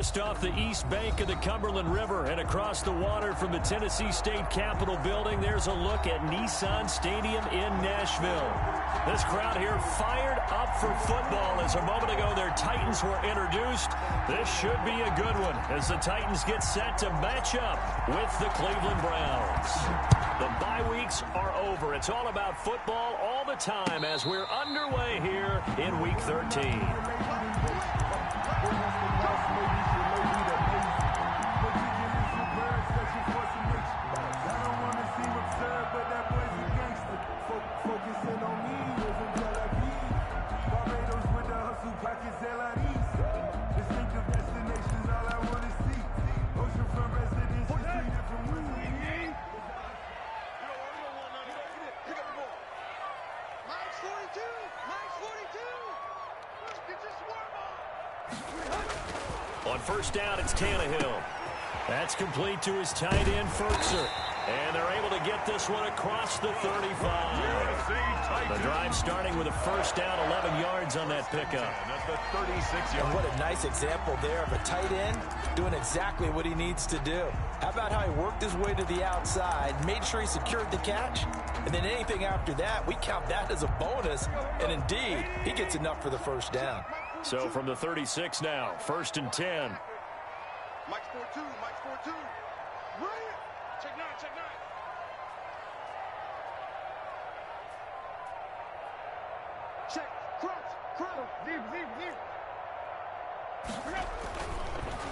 Just off the east bank of the Cumberland River and across the water from the Tennessee State Capitol building, there's a look at Nissan Stadium in Nashville. This crowd here fired up for football as a moment ago their Titans were introduced. This should be a good one as the Titans get set to match up with the Cleveland Browns. The bye weeks are over. It's all about football all the time as we're underway here in Week 13. On first down, it's Tannehill. That's complete to his tight end, Firkser. And they're able to get this one across the 35. The drive starting with a first down, 11 yards on that pickup. And what a nice example there of a tight end doing exactly what he needs to do. How about how he worked his way to the outside, made sure he secured the catch, and then anything after that, we count that as a bonus. And indeed, he gets enough for the first down. So from the 36 now, 1st and 10. Mike's 4-2, Mike's 4-2. Right. Check 9, check 9. Check, cross, deep.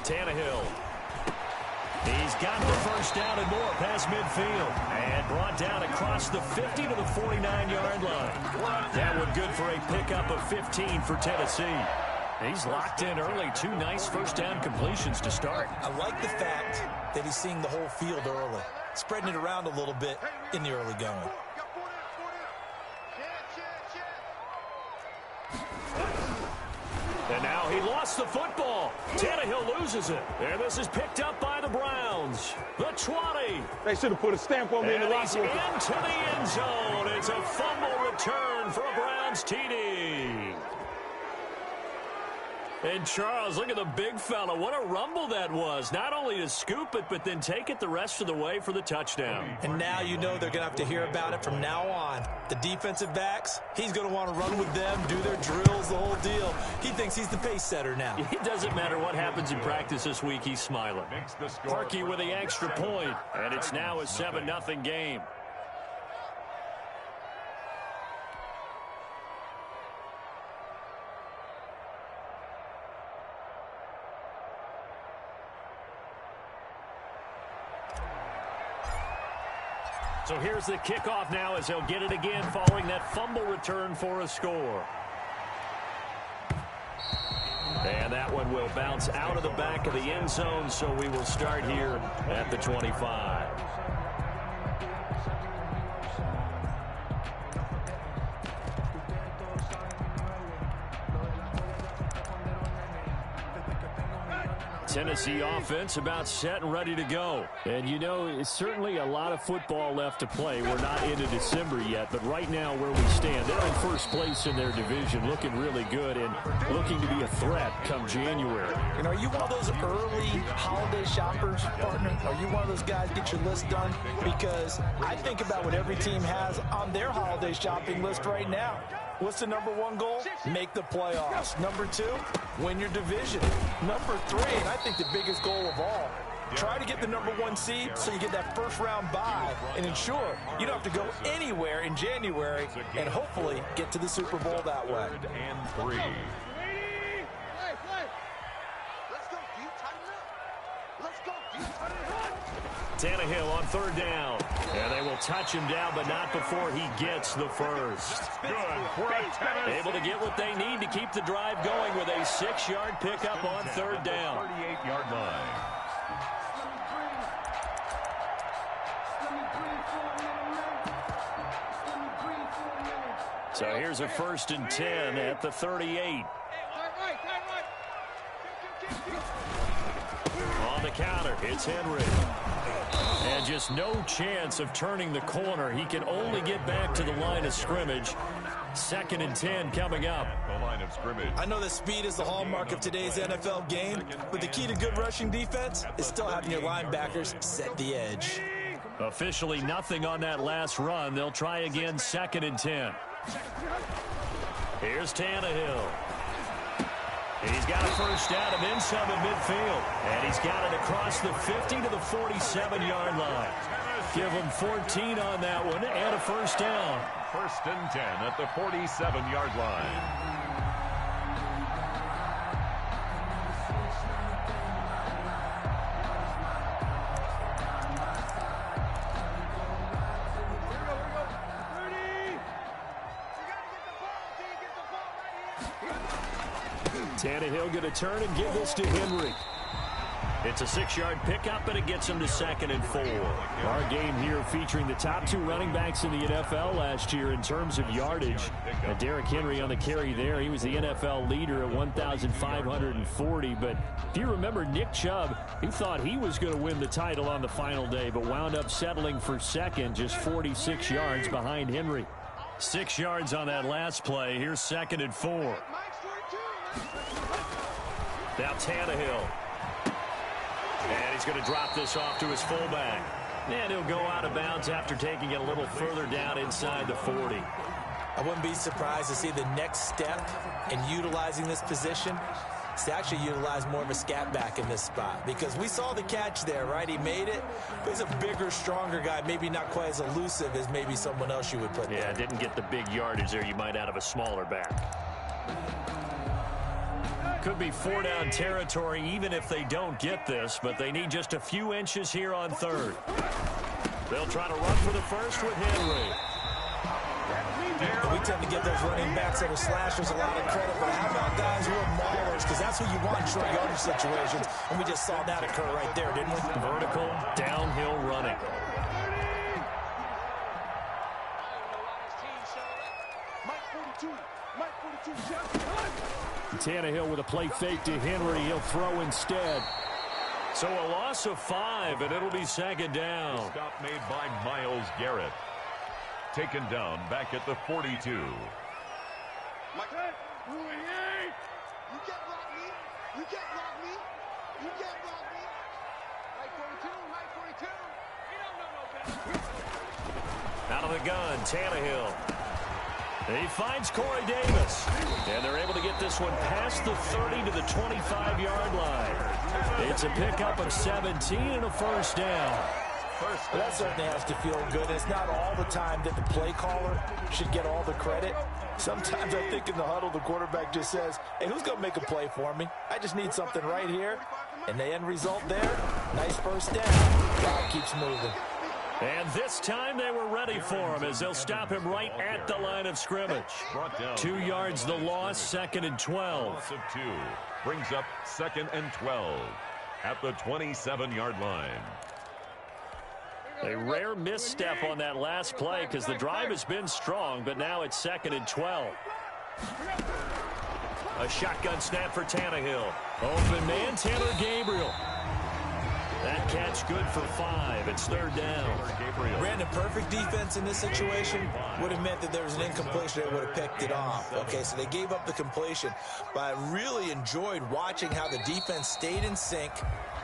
Tannehill. He's got the first down and more past midfield. And brought down across the 50 to the 49-yard line. That one good for a pickup of 15 for Tennessee. He's locked in early. 2 nice first down completions to start. I like the fact that he's seeing the whole field early, spreading it around a little bit in the early going. And now he lost the football. Tannehill loses it. And this is picked up by the Browns. The 20. They should have put a stamp on me in the And he's into the end zone. It's a fumble return for a Browns TD. And Charles, look at the big fella. What a rumble that was. Not only to scoop it, but then take it the rest of the way for the touchdown. And now you know they're going to have to hear about it from now on. The defensive backs, he's going to want to run with them, do their drills, the whole deal. He thinks he's the pace setter now. It doesn't matter what happens in practice this week, he's smiling. Parkey with the extra point, and it's now a 7-0 game. So here's the kickoff now as he'll get it again following that fumble return for a score. And that one will bounce out of the back of the end zone, so we will start here at the 25. Tennessee offense about set and ready to go. And, you know, it's certainly a lot of football left to play. We're not into December yet, but right now where we stand, they're in first place in their division, looking really good and looking to be a threat come January. And are you one of those early holiday shoppers, partner? Are you one of those guys get your list done? Because I think about what every team has on their holiday shopping list right now. What's the #1 goal? Make the playoffs. #2, win your division. #3, and I think the biggest goal of all, try to get the #1 seed so you get that first-round bye and ensure you don't have to go anywhere in January and hopefully get to the Super Bowl that way. And 3. Let's go deep, tighten up. Let's go deep, tighten up. Tannehill on 3rd down. And they will touch him down, but not before he gets the first. Able to get what they need to keep the drive going with a 6-yard pickup on 3rd down. 38-yard line. So here's a 1st and 10 at the 38. On the counter, it's Henry. And just no chance of turning the corner. He can only get back to the line of scrimmage. 2nd and 10 coming up. The line of of scrimmage. I know that speed is the hallmark of today's NFL game, but the key to good rushing defense is still having your linebackers set the edge. Officially nothing on that last run. They'll try again, 2nd and 10. Here's Tannehill. He's got a first down and then some at midfield. And he's got it across the 50 to the 47-yard line. Give him 14 on that one and a first down. 1st and 10 at the 47-yard line. Tannehill going to turn and give this to Henry. It's a 6-yard pickup, and it gets him to 2nd and 4. Our game here featuring the top 2 running backs in the NFL last year in terms of yardage. Derrick Henry on the carry there. He was the NFL leader at 1,540. But if you remember, Nick Chubb, he thought he was going to win the title on the final day, but wound up settling for 2nd, just 46 yards behind Henry. 6 yards on that last play. Here's 2nd and 4. Now Tannehill. And he's going to drop this off to his fullback. And he'll go out of bounds after taking it a little further down inside the 40. I wouldn't be surprised to see the next step in utilizing this position is to actually utilize more of a scat back in this spot. Because we saw the catch there, right? He made it. But he's a bigger, stronger guy. Maybe not quite as elusive as maybe someone else you would put there. Yeah, didn't get the big yardage there you might out of a smaller back. Could be 4-down territory even if they don't get this, but they need just a few inches here on 3rd. They'll try to run for the first with Henry. We tend to give those running backs that are slashers a lot of credit, but how about guys who are maulers? Because that's who you want in short yardage situations, and we just saw that occur right there, didn't we? Vertical, downhill running. Tannehill with a play fake to Henry. He'll throw instead. So a loss of 5, and it'll be 2nd down. Stop made by Myles Garrett. Taken down back at the 42. You can't block me. You can't block me. You can't block me. Mike 42, Mike 42. You don't know no better. Out of the gun, Tannehill. He finds Corey Davis. And they're able to get this one past the 30 to the 25-yard line. It's a pickup of 17 and a first down. Well, that certainly has to feel good. It's not all the time that the play caller should get all the credit. Sometimes I think in the huddle, the quarterback just says, hey, who's going to make a play for me? I just need something right here. And the end result there, nice first down. God keeps moving. And this time they were ready for him as they'll stop him right at the line of scrimmage. 2 yards the loss, 2nd and 12. Loss of 2 brings up 2nd and 12 at the 27-yard line. A rare misstep on that last play because the drive has been strong, but now it's 2nd and 12. A shotgun snap for Tannehill. Open man, Taylor Gabriel. That catch good for 5. It's 3rd down. Brandon, perfect defense in this situation would have meant that there was an incompletion. They would have picked it off. Okay, so they gave up the completion. But I really enjoyed watching how the defense stayed in sync,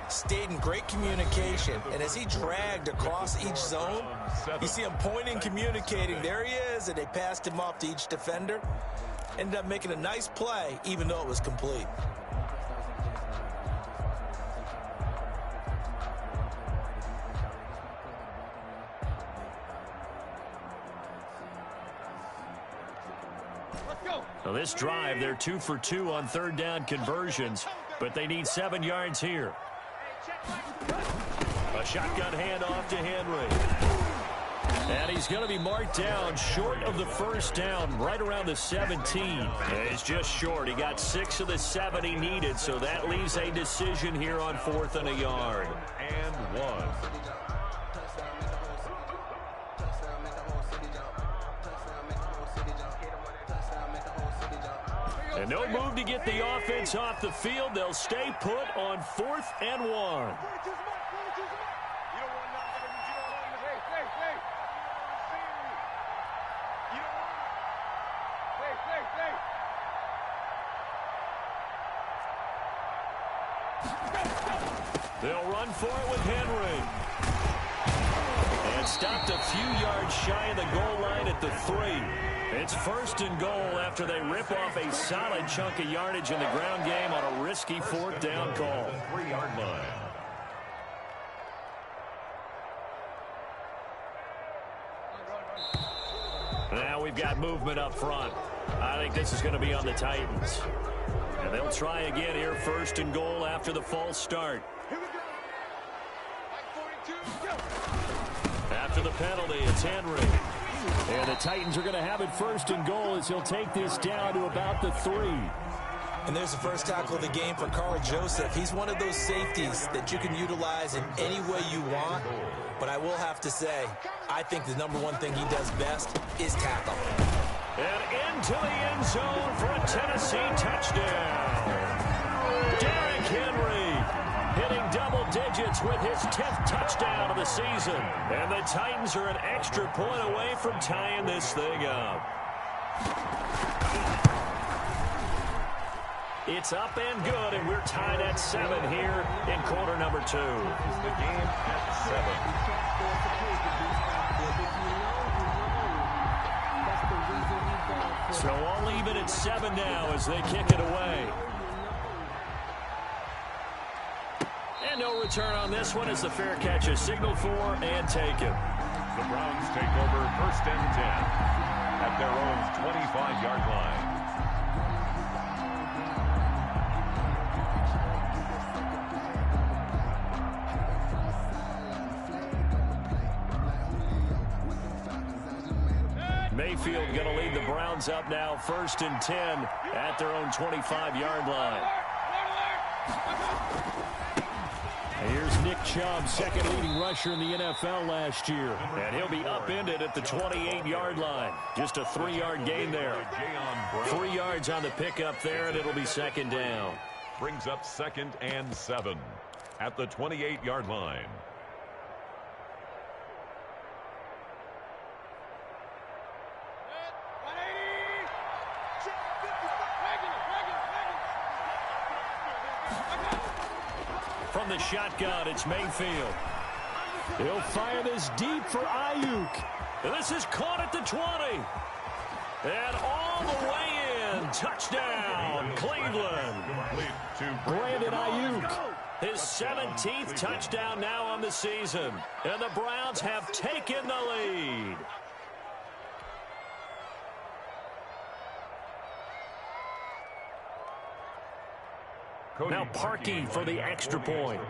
stayed in great communication. And as he dragged across each zone, you see him pointing, communicating. There he is, and they passed him off to each defender. Ended up making a nice play, even though it was complete. Well, this drive, they're 2 for 2 on 3rd down conversions, but they need 7 yards here. A shotgun handoff to Henry. And he's going to be marked down short of the first down, right around the 17. And he's just short. He got 6 of the 7 he needed, so that leaves a decision here on 4th and a yard. And 1. And no move to get the offense off the field. They'll stay put on 4th and 1. They'll run for it with Henry. And stopped a few yards shy of the goal line at the 3. It's 1st and goal after they rip off a solid chunk of yardage in the ground game on a risky 4th down call. 3-yard line. Now we've got movement up front. I think this is going to be on the Titans. And they'll try again here, 1st and goal after the false start. Here we go. Like 42, go. After the penalty, it's Henry. And the Titans are going to have it 1st and goal as he'll take this down to about the 3. And there's the first tackle of the game for Carl Joseph. He's one of those safeties that you can utilize in any way you want. But I will have to say, I think the number one thing he does best is tackle. And into the end zone for a Tennessee touchdown. Derrick Henry hitting double digits with his 10th touchdown of the season. And the Titans are an extra point away from tying this thing up. It's up and good, and we're tied at 7 here in quarter number 2. The game at 7. So all even at 7 now as they kick it away. And no return on this one as the fair catch is signaled for and taken. The Browns take over 1st and 10 at their own 25-yard line. Mayfield going to lead the Browns up now 1st and 10 at their own 25-yard line. Here's Nick Chubb, 2nd leading rusher in the NFL last year. And he'll be upended at the 28-yard line. Just a 3-yard gain there. 3 yards on the pickup there, and it'll be 2nd down. Brings up 2nd and 7 at the 28-yard line. From the shotgun, it's Mayfield. He'll fire this deep for Ayuk. This is caught at the 20. And all the way in. Touchdown, Cleveland. Brandon Ayuk. His 17th touchdown now on the season. And the Browns have taken the lead. Now Parkey for the extra point.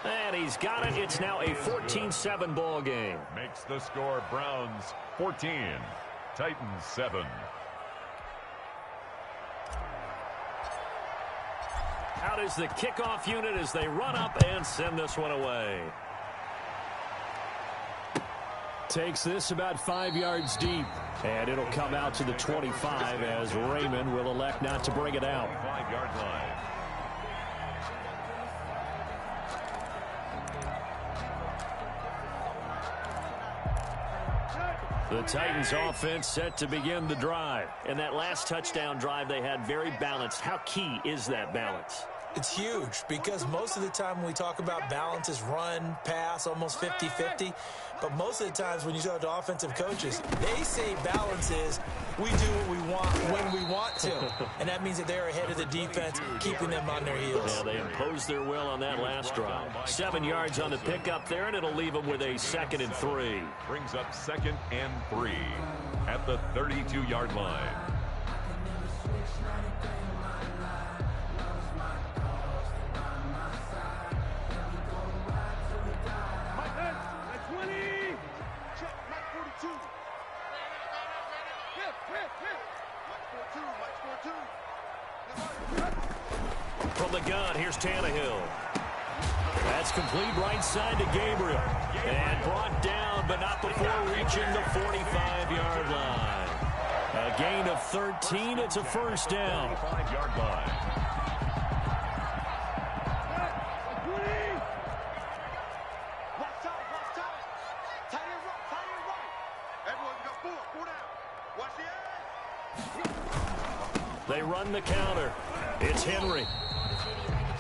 And he's got it. It's now a 14-7 ball game. Makes the score Browns 14, Titans 7. Out is the kickoff unit as they run up and send this one away. Takes this about 5 yards deep. And it'll come out to the 25 as Raymond will elect not to bring it out. 5-yard line. The Titans offense set to begin the drive. And that last touchdown drive they had very balanced. How key is that balance? It's huge because most of the time when we talk about balance is run, pass, almost 50-50. But most of the times when you talk to offensive coaches, they say balance is we do what we want when we want to. And that means that they're ahead of the defense, keeping them on their heels. Yeah, they imposed their will on that last drive. 7 yards on the pickup there, and it'll leave them with a 2nd and 3. Brings up 2nd and 3 at the 32-yard line. From the gun, here's Tannehill. That's complete right side to Gabriel. And brought down, but not before reaching the 45-yard line. A gain of 13. It's a 1st down. 5-yard line. They run the counter. It's Henry.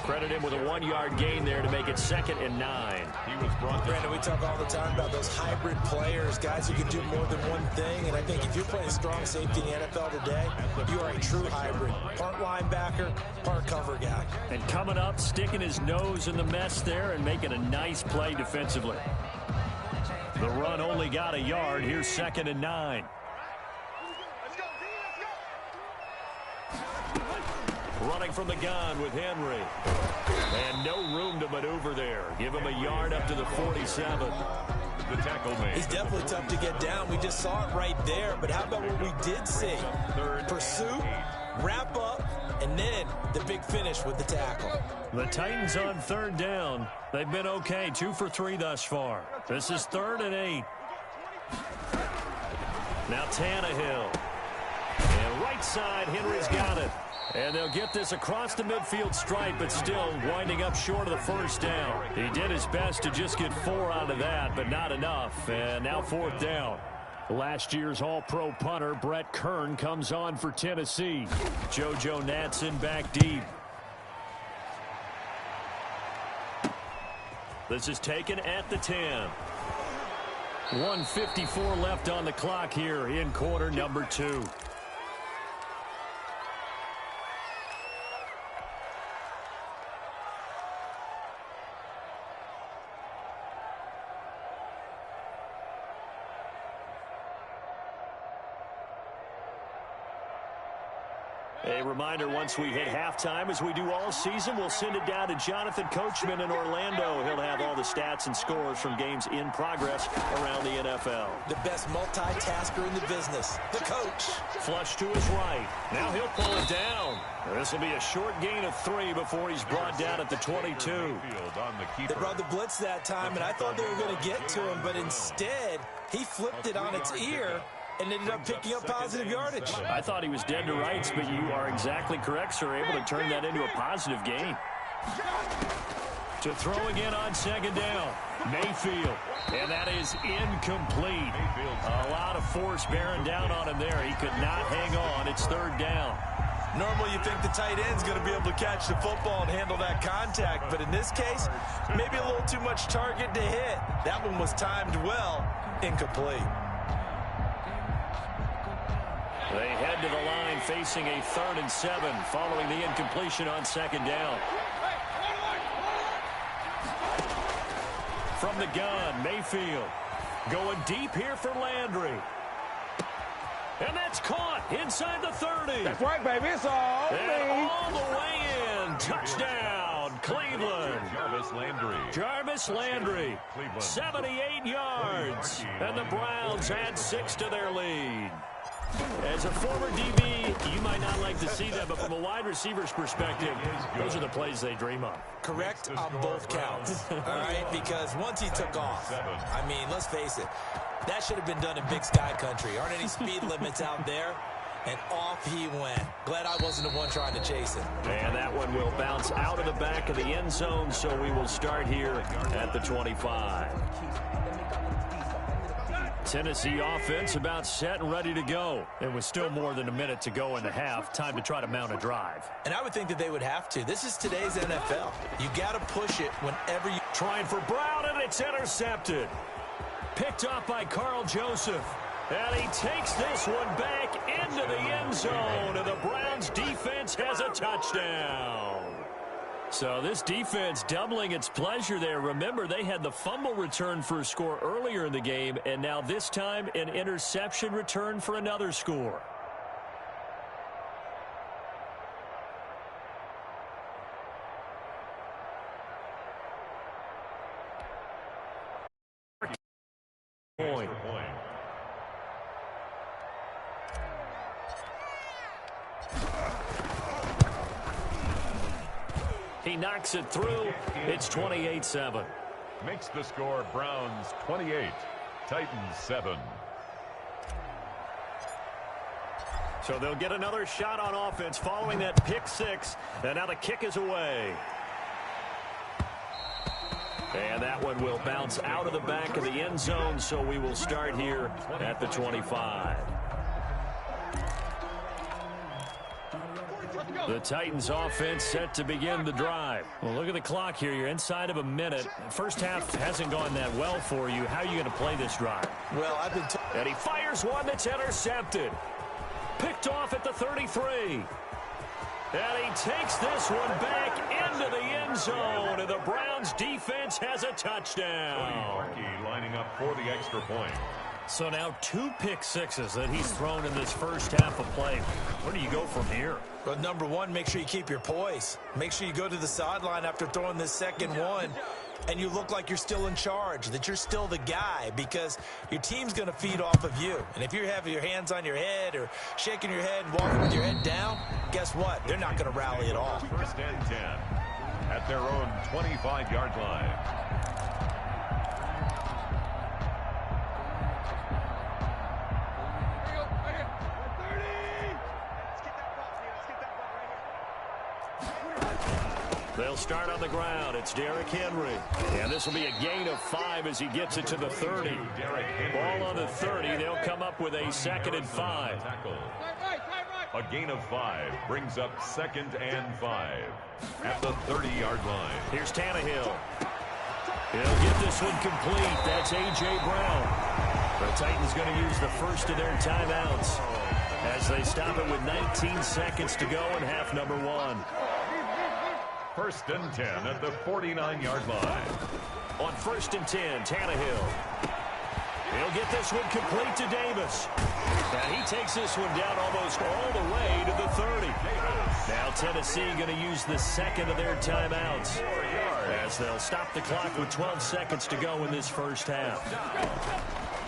Credit him with a 1-yard gain there to make it 2nd and 9. He was brought Brandon, we talk all the time about those hybrid players, guys who can do more than one thing. And I think if you're playing strong safety in the NFL today, you are a true hybrid. Part linebacker, part cover guy. And coming up, sticking his nose in the mess there and making a nice play defensively. The run only got a yard. Here's 2nd and 9. Running from the gun with Henry. And no room to maneuver there. Give him a yard up to the 47. the tackle made. He's definitely tough to get down. We just saw it right there. But how about what we did see? Pursuit, wrap up, and then the big finish with the tackle. The Titans on 3rd down. They've been okay, 2 for 3 thus far. This is 3rd and 8. Now Tannehill. And right side, Henry's got it. And they'll get this across the midfield stripe, but still winding up short of the 1st down. He did his best to just get 4 out of that, but not enough. And now 4th down. Last year's All-Pro punter, Brett Kern, comes on for Tennessee. JoJo Natson back deep. This is taken at the 10. 1:54 left on the clock here in quarter number 2. A reminder, once we hit halftime, as we do all season, we'll send it down to Jonathan Coachman in Orlando. He'll have all the stats and scores from games in progress around the NFL. The best multitasker in the business, the coach. Flush to his right. Now he'll pull it down. This will be a short gain of 3 before he's brought down at the 22. They brought the blitz that time, and I thought they were going to get to him, but instead, he flipped it on its ear and ended up picking up positive yardage. I thought he was dead to rights, but you are exactly correct, sir. Able to turn that into a positive gain. To throw again on 2nd down. Mayfield. And that is incomplete. A lot of force bearing down on him there. He could not hang on. It's 3rd down. Normally you think the tight end's going to be able to catch the football and handle that contact, but in this case, maybe a little too much target to hit. That one was timed well. Incomplete. They head to the line facing a 3rd and 7 following the incompletion on 2nd down. From the gun, Mayfield going deep here for Landry. And that's caught inside the 30. That's right, baby. It's all and all the way in. Touchdown, Cleveland. Jarvis Landry. 78 yards. And the Browns add 6 to their lead. As a former DB, you might not like to see that, but from a wide receiver's perspective, those are the plays they dream of. Correct on both counts, all right? Because once he took off, I mean, let's face it, that should have been done in Big Sky Country. Aren't any speed limits out there? And off he went. Glad I wasn't the one trying to chase him. And that one will bounce out of the back of the end zone, so we will start here at the 25. Tennessee offense about set and ready to go. It was still more than a minute to go in the half. Time to try to mount a drive. And I would think that they would have to. This is today's NFL. You got to push it whenever you... Trying for Brown, and it's intercepted. Picked up by Carl Joseph. And he takes this one back into the end zone. And the Browns defense has a touchdown. So this defense doubling its pleasure there. Remember, they had the fumble return for a score earlier in the game, and now this time an interception return for another score. Point. He knocks it through. It's 28-7. Makes the score Browns 28, Titans 7. So they'll get another shot on offense following that pick 6. And now the kick is away. And that one will bounce out of the back of the end zone, so we will start here at the 25. The Titans offense set to begin the drive. Well, look at the clock here. You're inside of a minute. First half hasn't gone that well for you. How are you going to play this drive? Well, I've been and he fires one that's intercepted. Picked off at the 33. And he takes this one back into the end zone. And the Browns defense has a touchdown. Cody Parkey lining up for the extra point. So now 2 pick-sixes that he's thrown in this first half of play. Where do you go from here? Well, number one, make sure you keep your poise. Make sure you go to the sideline after throwing this second one, and you look like you're still in charge, that you're still the guy, because your team's going to feed off of you. And if you're having your hands on your head or shaking your head and walking with your head down, guess what? They're not going to rally at all. First and 10 at their own 25-yard line. They'll start on the ground. It's Derrick Henry. And this will be a gain of 5 as he gets it to the 30. Ball on the 30. They'll come up with a 2nd and 5. A gain of 5 brings up 2nd and 5 at the 30-yard line. Here's Tannehill. He'll get this one complete. That's A.J. Brown. The Titans going to use the first of their timeouts as they stop it with 19 seconds to go in half number 1. First and 10 at the 49-yard line. On 1st and 10, Tannehill. He'll get this one complete to Davis. And he takes this one down almost all the way to the 30. Now Tennessee going to use the 2nd of their timeouts as they'll stop the clock with 12 seconds to go in this first half.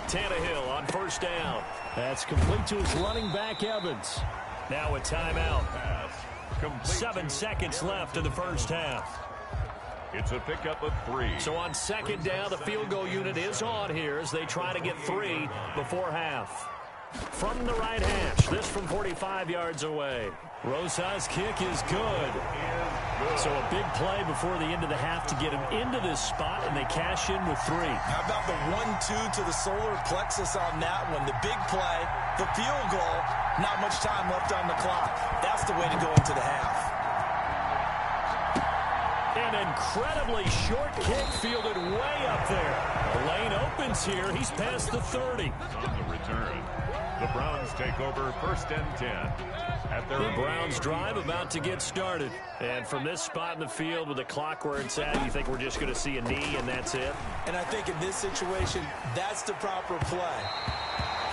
Tannehill on 1st down. That's complete to his running back, Evans. Now a timeout. 7 seconds left in the first half. It's a pickup of 3. So on 2nd down, the field goal unit is on here as they try to get 3 before half. From the right hash, this from 45 yards away. Rosas' kick is good. So a big play before the end of the half to get him into this spot, and they cash in with 3. How about the 1-2 to the solar plexus on that one? The big play, the field goal, not much time left on the clock. That's the way to go into the half. An incredibly short kick fielded way up there. The lane opens here. He's past the 30. On the return, the Browns take over 1st and 10. The Browns drive about to get started. And from this spot in the field with the clock where it's at, you think we're just going to see a knee and that's it? And I think in this situation, that's the proper play.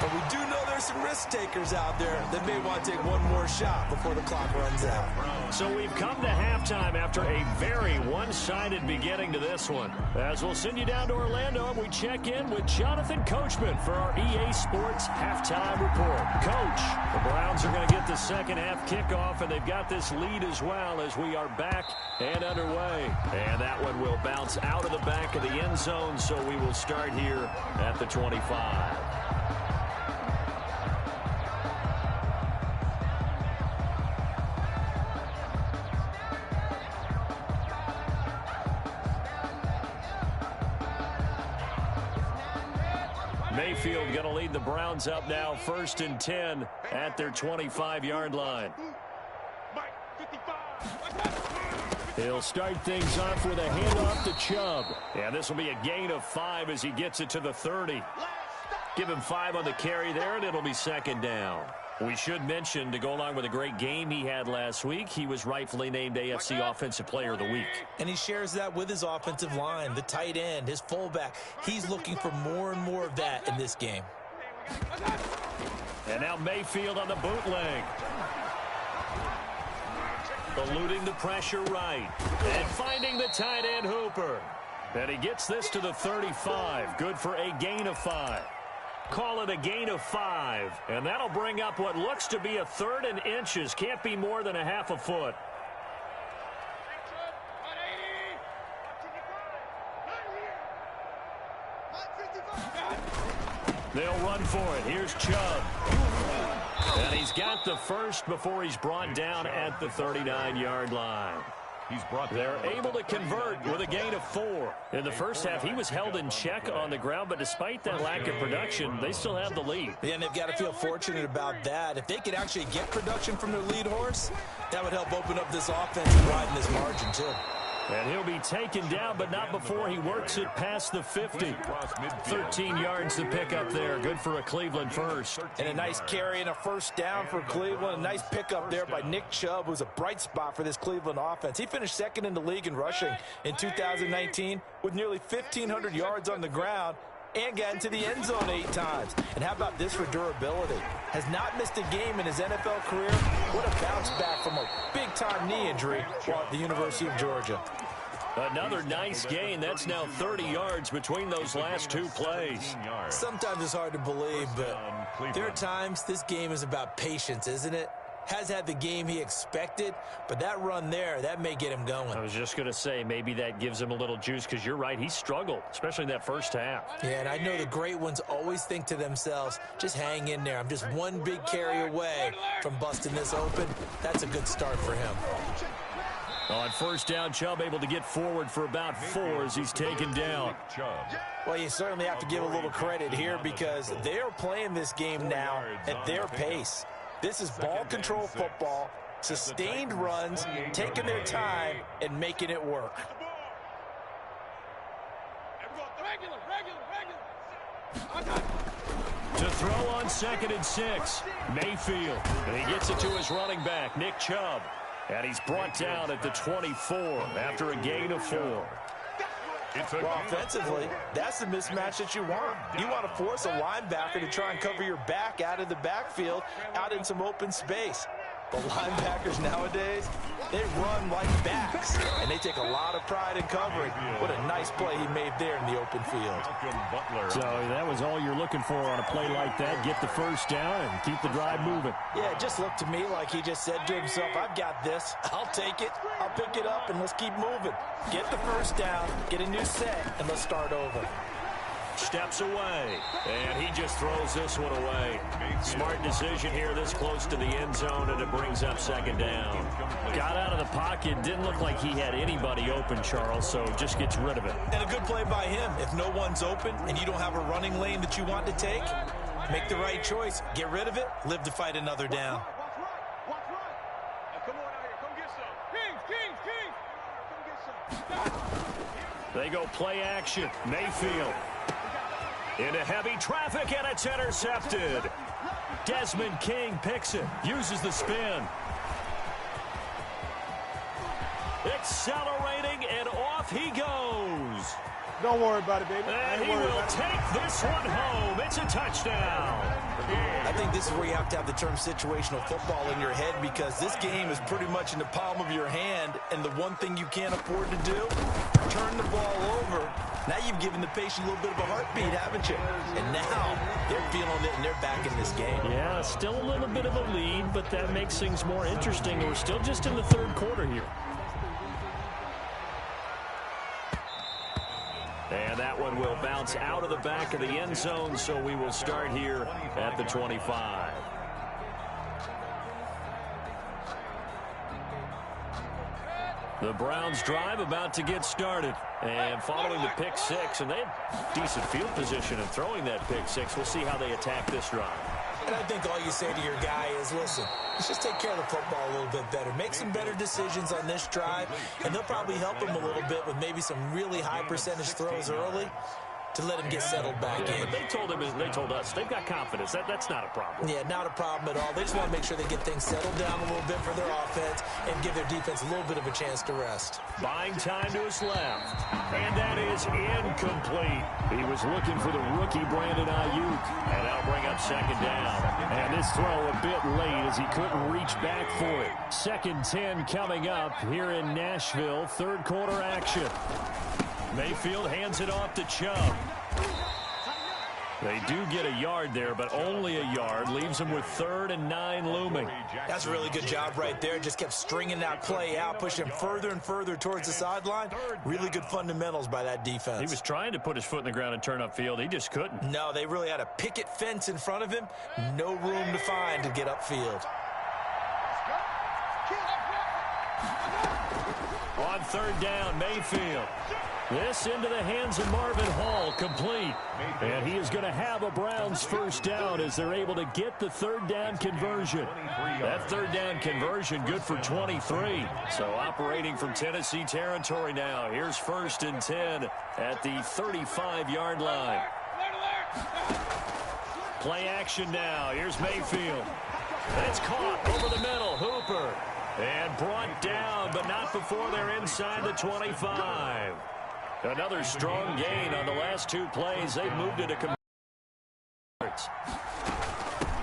But we do know there's some risk takers out there that may want to take one more shot before the clock runs out. So we've come to halftime after a very one-sided beginning to this one. As we'll send you down to Orlando and we check in with Jonathan Coachman for our EA Sports Halftime Report. Coach, the Browns are going to get the second half kickoff, and they've got this lead as well as we are back and underway. And that one will bounce out of the back of the end zone, so we will start here at the 25. Mayfield going to lead the Browns up now, 1st and 10 at their 25-yard line. He'll start things off with a handoff to Chubb. And this will be a gain of 5 as he gets it to the 30. Give him 5 on the carry there, and it'll be 2nd down. We should mention, to go along with a great game he had last week, he was rightfully named AFC Offensive Player of the Week. And he shares that with his offensive line, the tight end, his fullback. He's looking for more and more of that in this game. And now Mayfield on the bootleg. Eluding the pressure right. And finding the tight end Hooper. And he gets this to the 35. Good for a gain of 5. Call it a gain of 5. And that'll bring up what looks to be a 3rd and inches. Can't be more than a half a foot. They'll run for it. Here's Chubb. And he's got the first before he's brought down at the 39-yard line. They're able to convert with a gain of 4. In the first half, he was held in check on the ground, but despite that lack of production, they still have the lead. Yeah, and they've got to feel fortunate about that. If they could actually get production from their lead horse, that would help open up this offense and widen this margin, too. And he'll be taken down, but not before he works it past the 50. 13 yards to pick up there. Good for a Cleveland first. And a nice carry and a first down for Cleveland. A nice pickup there by Nick Chubb, who's a bright spot for this Cleveland offense. He finished second in the league in rushing in 2019 with nearly 1,500 yards on the ground and got into the end zone 8 times. And how about this for durability? Has not missed a game in his NFL career. What a bounce back from a big-time knee injury while at the University of Georgia. Another nice gain. That's now 30 yards between those last 2 plays. Sometimes it's hard to believe, but there are times this game is about patience, isn't it? Has had the game he expected, but that run there, that may get him going. I was just going to say, maybe that gives him a little juice, because you're right, he struggled, especially in that first half. Yeah, and I know the great ones always think to themselves, just hang in there. I'm just one big carry away from busting this open. That's a good start for him. On first down, Chubb able to get forward for about 4 as he's taken down. Well, you certainly have to give a little credit here because they are playing this game now at their pace. This is ball control football, sustained runs, taking their time, and making it work. To throw on 2nd and 6, Mayfield. And he gets it to his running back, Nick Chubb. And he's brought down at the 24 after a gain of 4. Well, offensively, that's the mismatch that you want. You want to force a linebacker to try and cover your back out of the backfield, out in some open space. The linebackers nowadays, they run like backs, and they take a lot of pride in covering. What a nice play he made there in the open field. So that was all you're looking for on a play like that. Get the first down and keep the drive moving. Yeah, it just looked to me like he just said to himself, I've got this. I'll take it. I'll pick it up, and let's keep moving. Get the first down, get a new set, and let's start over. Steps away, and he just throws this one away. Smart decision here this close to the end zone, and it brings up 2nd down. Got out of the pocket, didn't look like he had anybody open, Charles, so just gets rid of it. And a good play by him. If no one's open and you don't have a running lane that you want to take, make the right choice. Get rid of it, live to fight another down. They go play action. Mayfield into heavy traffic, and it's intercepted. Desmond King picks it, uses the spin. Accelerating, and off he goes. Don't worry about it, baby. And he will take this one home. It's a touchdown. I think this is where you have to have the term situational football in your head because this game is pretty much in the palm of your hand, and the one thing you can't afford to do, turn the ball over. Now you've given the patient a little bit of a heartbeat, haven't you? And now they're feeling it, and they're back in this game. Yeah, still a little bit of a lead, but that makes things more interesting. We're still just in the 3rd quarter here. And that one will bounce out of the back of the end zone, so we will start here at the 25. The Browns drive about to get started. And following the pick 6, and they had decent field position in throwing that pick 6. We'll see how they attack this drive. And I think all you say to your guy is, listen, let's just take care of the football a little bit better. Make some better decisions on this drive, and they'll probably help him a little bit with maybe some really high percentage throws early to let him get settled back in. But they told us they've got confidence. That's not a problem. Yeah, not a problem at all. They just want to make sure they get things settled down a little bit for their offense and give their defense a little bit of a chance to rest. Buying time to his left. And that is incomplete. He was looking for the rookie Brandon Ayuk. And that'll bring up 2nd down. And this throw a bit late as he couldn't reach back for it. 2nd 10 coming up here in Nashville. 3rd quarter action. Mayfield hands it off to Chubb. They do get a yard there, but only a yard. Leaves them with 3rd and 9 looming. That's a really good job right there. Just kept stringing that play out, pushing further and further towards the sideline. Really good fundamentals by that defense. He was trying to put his foot in the ground and turn upfield. He just couldn't. No, they really had a picket fence in front of him. No room to find to get upfield. On third down, Mayfield. This into the hands of Marvin Hall, complete. And he is going to have a Browns first down as they're able to get the third down conversion. That third down conversion good for 23. So operating from Tennessee territory now. Here's 1st and 10 at the 35-yard line. Play action now. Here's Mayfield. And it's caught over the middle. Hooper. And brought down, but not before they're inside the 25. Another strong gain on the last 2 plays. They've moved it to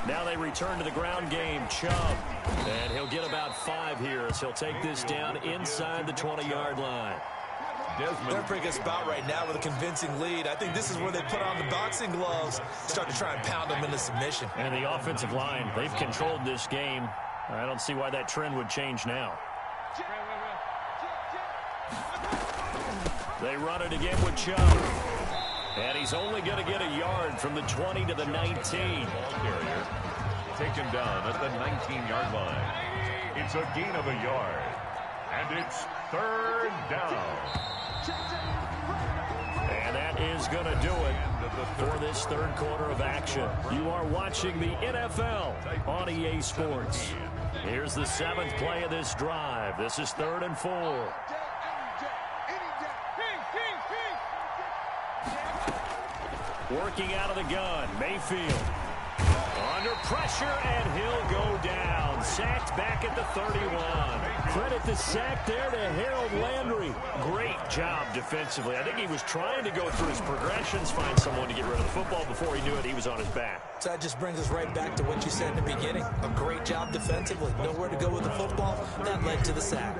now they return to the ground game. Chubb. And he'll get about 5 here as he'll take this down inside the 20-yard line. They're a pretty good spot right now with a convincing lead. I think this is where they put on the boxing gloves, start to try and pound them into submission. And the offensive line, they've controlled this game. I don't see why that trend would change now. They run it again with Chubb. And he's only going to get a yard from the 20 to the 19. Carrier taken down at the 19-yard line. It's a gain of a yard. And it's 3rd down. And that is going to do it for this third quarter of action. You are watching the NFL on EA Sports. Here's the 7th play of this drive. This is 3rd and 4. Working out of the gun, Mayfield. Under pressure, and he'll go down. Sacked back at the 31. Credit the sack there to Harold Landry. Great job defensively. I think he was trying to go through his progressions, find someone to get rid of the football. Before he knew it, he was on his back. So that just brings us right back to what you said in the beginning. A great job defensively. Nowhere to go with the football. That led to the sack.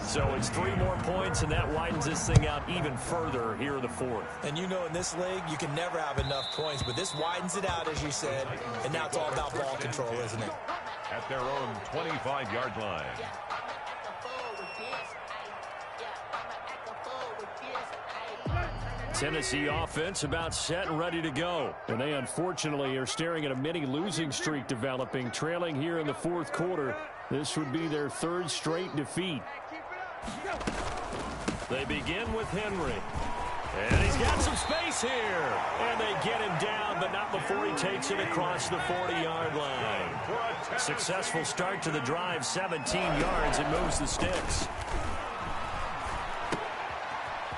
So it's 3 more points, and that widens this thing out even further here in the 4th. And you know in this league, you can never have enough points, but this widens it out, as you said, and now it's all about ball control, isn't it? At their own 25-yard line. Tennessee offense about set and ready to go. And they unfortunately are staring at a mini losing streak developing, trailing here in the 4th quarter. This would be their 3rd straight defeat. They begin with Henry. And he's got some space here. And they get him down, but not before he takes it across the 40-yard line. Successful start to the drive, 17 yards, and moves the sticks.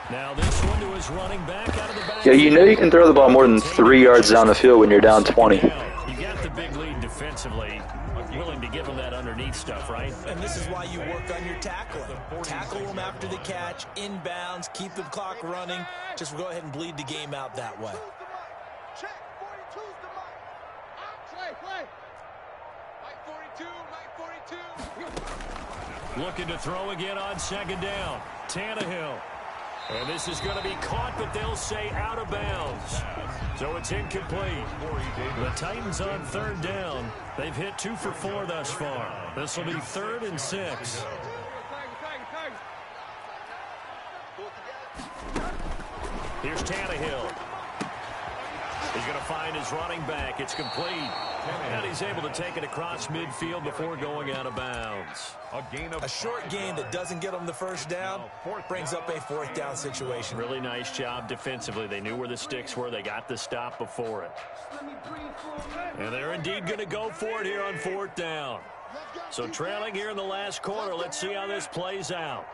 Now this one to his running back out of the back. Yeah, you know you can throw the ball more than 3 yards down the field when you're down 20. You got the big lead defensively. Willing to give him that underneath stuff, right? And this is why you work on your tackling. Tackle them after the catch, inbounds, keep the clock running. Just go ahead and bleed the game out that way. Check, 42's the mic. Play. Mike 42. Looking to throw again on 2nd down. Tannehill. And this is going to be caught, but they'll say out of bounds. So it's incomplete. The Titans on 3rd down. They've hit 2 for 4 thus far. This will be 3rd and 6. Here's Tannehill. He's going to find his running back. It's complete. And he's able to take it across midfield before going out of bounds. A short gain that doesn't get them the first down brings up a 4th down situation. Really nice job defensively. They knew where the sticks were. They got the stop before it. And they're indeed going to go for it here on 4th down. So trailing here in the last quarter. Let's see how this plays out.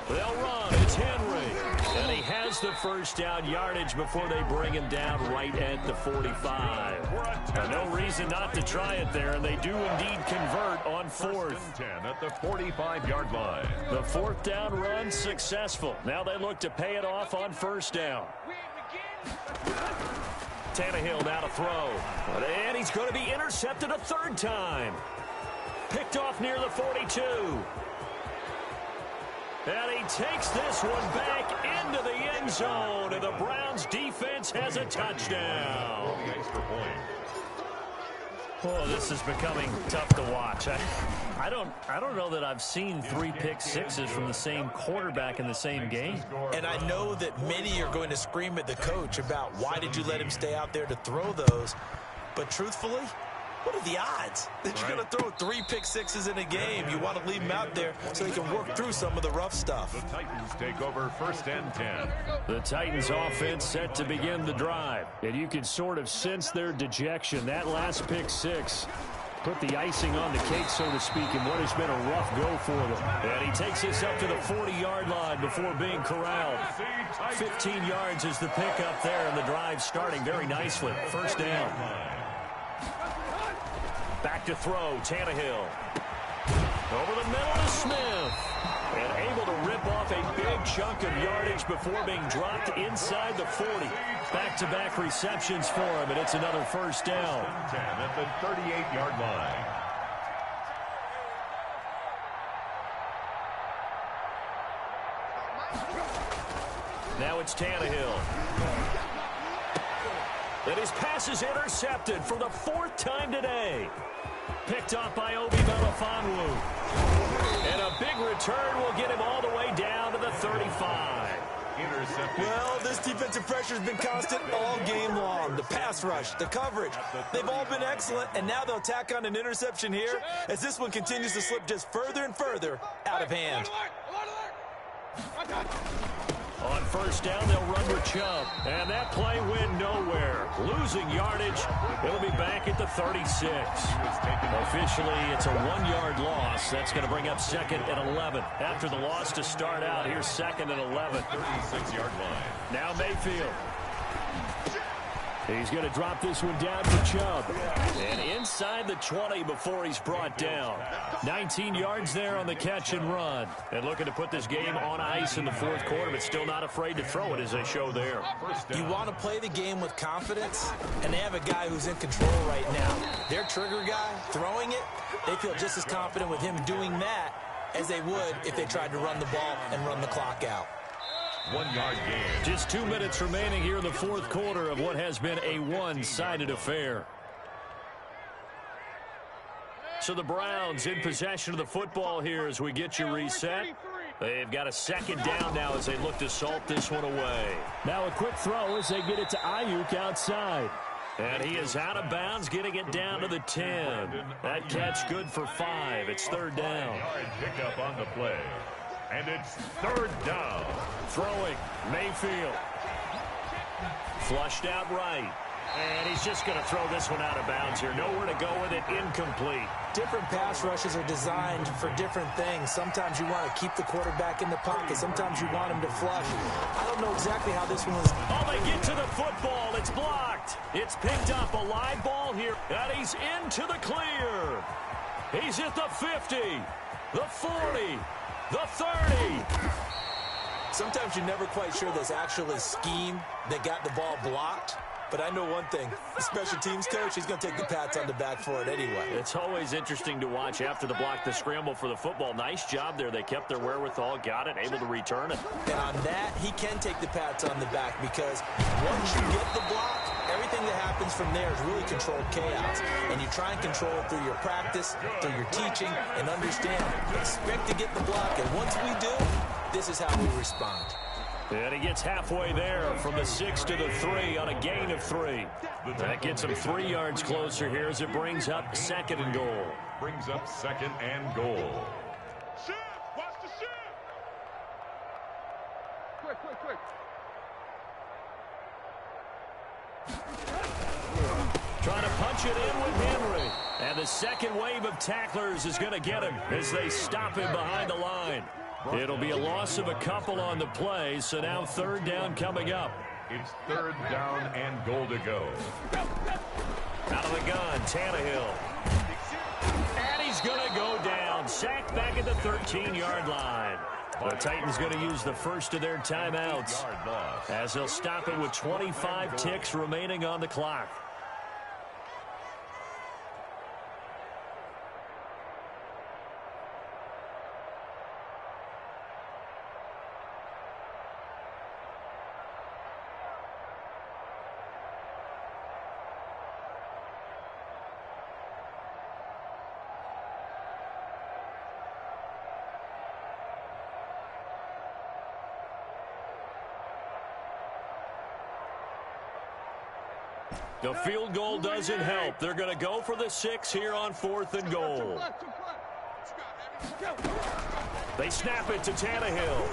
They'll run. It's Henry. And he has the first down yardage before they bring him down right at the 45. No reason not to try it there, and they do indeed convert on 4th. 10 at the 45-yard line. The 4th down run successful. Now they look to pay it off on 1st down. Tannehill now to throw. And he's going to be intercepted a 3rd time. Picked off near the 42. And he takes this one back into the end zone, and the Browns defense has a touchdown. Oh, this is becoming tough to watch. I don't know that I've seen 3 pick sixes from the same quarterback in the same game. And I know that many are going to scream at the coach about why did you let him stay out there to throw those. But truthfully, What are the odds that you're going to throw 3 pick sixes in a game? You want to leave them out there so they can work through some of the rough stuff. The Titans take over 1st and 10. The Titans offense set to begin the drive. And you can sort of sense their dejection. That last pick six put the icing on the cake, so to speak, in what has been a rough go for them. And he takes us up to the 40-yard line before being corralled. 15 yards is the pickup there, and the drive starting very nicely. 1st down. Back to throw, Tannehill. Over the middle to Smith. And able to rip off a big chunk of yardage before being dropped inside the 40. Back-to-back receptions for him, and it's another 1st down. 10 at the 38-yard line. Now it's Tannehill. And his pass is intercepted for the 4th time today. Picked off by Obi Melifonwu. And a big return will get him all the way down to the 35. Intercepted. Well, this defensive pressure has been constant all game long. The pass rush, the coverage, they've all been excellent, and now they'll tack on an interception here as this one continues to slip just further and further out of hand. On 1st down, they'll run with Chubb. And that play went nowhere. Losing yardage. It'll be back at the 36. Officially, it's a 1-yard loss. That's going to bring up 2nd and 11. After the loss to start out, here's 2nd and 11. 36-yard line. Now Mayfield. He's going to drop this one down for Chubb. And inside the 20 before he's brought down. 19 yards there on the catch and run. And looking to put this game on ice in the 4th quarter, but still not afraid to throw it as they show there. You want to play the game with confidence, and they have a guy who's in control right now. Their trigger guy, throwing it, they feel just as confident with him doing that as they would if they tried to run the ball and run the clock out. 1-yard gain. Just 2 minutes remaining here in the 4th quarter of what has been a one-sided affair. So the Browns in possession of the football here as we get you reset. They've got a 2nd down now as they look to salt this one away. Now a quick throw as they get it to Ayuk outside. And he is out of bounds, getting it down to the 10. That catch good for 5. It's 3rd down. Yard pickup on the play. And it's 3rd down. Throwing, Mayfield. Flushed out right. And he's just going to throw this one out of bounds here. Nowhere to go with it, incomplete. Different pass rushes are designed for different things. Sometimes you want to keep the quarterback in the pocket. Sometimes you want him to flush. I don't know exactly how this one was. Oh, they get to the football. It's blocked. It's picked up, a live ball here. And he's into the clear. He's at the 50, the 40. The 30. Sometimes you're never quite sure there's actually a scheme that got the ball blocked. But I know one thing. The special teams coach, he's going to take the pats on the back for it anyway. It's always interesting to watch after the block, the scramble for the football. Nice job there. They kept their wherewithal, got it, able to return it. And on that, he can take the pats on the back because once you get the block, everything that happens from there is really controlled chaos. And you try and control it through your practice, through your teaching, and understand, expect to get the block. And once we do, this is how we respond. And he gets halfway there from the 6 to the 3 on a gain of 3. That gets him 3 yards closer here as it brings up 2nd and goal. Brings up 2nd and goal. Shift! Watch the shift! Quick, quick, quick. Trying to punch it in with Henry. And the second wave of tacklers is going to get him as they stop him behind the line. It'll be a loss of a couple on the play, so now 3rd down coming up. It's 3rd down and goal to go. Out of the gun, Tannehill. And he's going to go down. Sacked back at the 13-yard line. The Titans going to use the first of their timeouts as they'll stop it with 25 ticks remaining on the clock. The field goal doesn't help. They're going to go for the 6 here on 4th and goal. They snap it to Tannehill.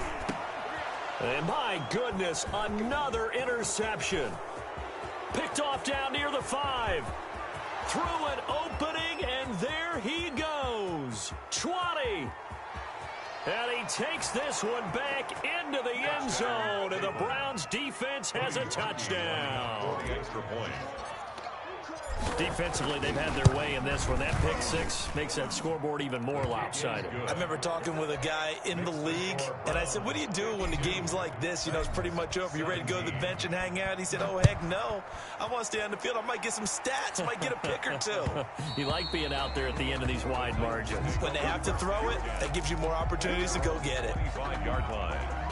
And my goodness, another interception. Picked off down near the 5. Through an opening, and there he goes. 20. And he takes this one back into the end zone, and the Browns defense has a touchdown. Extra point. Defensively, they've had their way in this one. That pick 6 makes that scoreboard even more lopsided. I remember talking with a guy in the league, and I said, what do you do when the game's like this? You know, it's pretty much over. You ready to go to the bench and hang out? He said, oh, heck no. I want to stay on the field. I might get some stats. I might get a pick or two. You like being out there at the end of these wide margins. When they have to throw it, that gives you more opportunities to go get it. 25-yard line.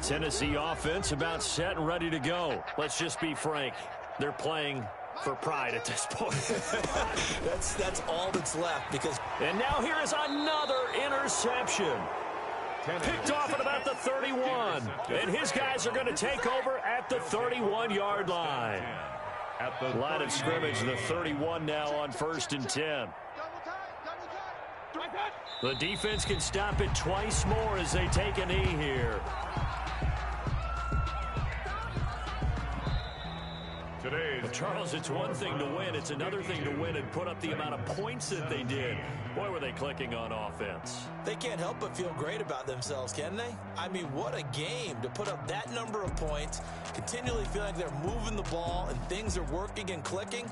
Tennessee offense about set and ready to go. Let's just be frank. They're playing for pride at this point. That's all that's left because. And now here is another interception. Picked off at about the 31. And his guys are going to take over at the 31-yard line. Line of scrimmage, the 31 now on 1st and 10. The defense can stop it twice more as they take a knee here. Well, Charles, it's one thing to win. It's another thing to win and put up the amount of points that they did. Boy, were they clicking on offense. They can't help but feel great about themselves, can they? I mean, what a game to put up that number of points, continually feeling like they're moving the ball and things are working and clicking.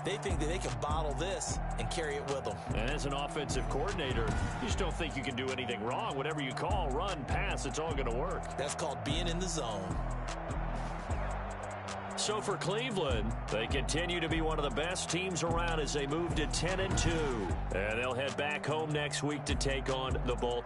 They think that they can bottle this and carry it with them. And as an offensive coordinator, you just don't think you can do anything wrong. Whatever you call, run, pass, it's all going to work. That's called being in the zone. So for Cleveland, they continue to be one of the best teams around as they move to 10-2. And they'll head back home next week to take on the Baltimore.